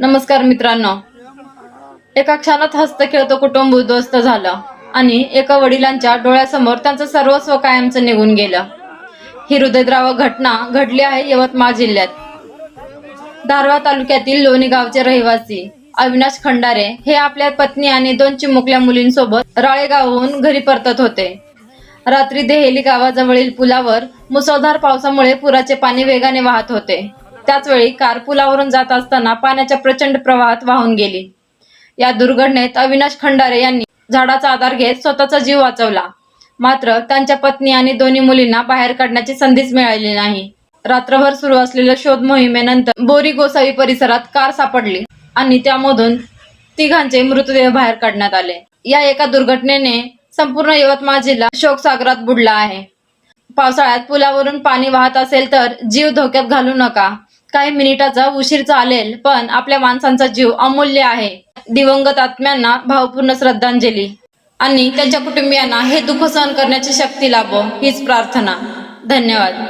नमस्कार मित्रांनो, एका क्षणात हसत खेळतं कुटुंब उद्ध्वस्त झालं आणि एका वडिलांच्या डोळ्यासमोर त्यांचं सर्वस्व कायमचं निघून गेलं। ही हृदयद्रावक घटना घडली आहे यवतमाळ जिल्ह्यात। दारव्हा तालुक्यातील लोणी गावचे रहिवासी अविनाश खंडारे हे आपल्या पत्नी आणि 2 चिमुकल्या मुलींसोबत राळेगावहून घरी परतत होते। रात्री देहेली गावाजवळील पुलावर मुसळधार पावसामुळे पुराचे पाणी वेगाने वाहत होते। त्याच वेळी कार पुलावरून जात असताना पाण्याच्या प्रचंड प्रवाहात वाहून गेली। या दुर्घटनेत अविनाश खंडारे यांनी झाडाचा आधार घेत स्वतःचा जीव वाचवला, मात्र त्यांच्या पत्नी आणि दोन्ही मुलींना बाहेर काढण्याची संधीच मिळाली नाही। रात्रभर सुरू असलेल्या शोध मोहिमेनंतर बोरी गोसावी परिसरात कार सापडली आणि त्यामधून तिघांचे मृतदेह बाहेर काढण्यात आले। या एका दुर्घटनेने संपूर्ण यवतमाळ जिल्हा शोकसागरात बुडला आहे। पावसाळ्यात पुलावरून पाणी वाहत असेल तर जीव धोक्यात घालू नका। काही मिनिटाचा उशीर चालेल, पण आपल्या माणसांचा जीव अमूल्य आहे। दिवंगत आत्म्यांना भावपूर्ण श्रद्धांजली आणि त्यांच्या कुटुंबियांना हे दुःख सहन करण्याची शक्ती लाभो हीच प्रार्थना। धन्यवाद।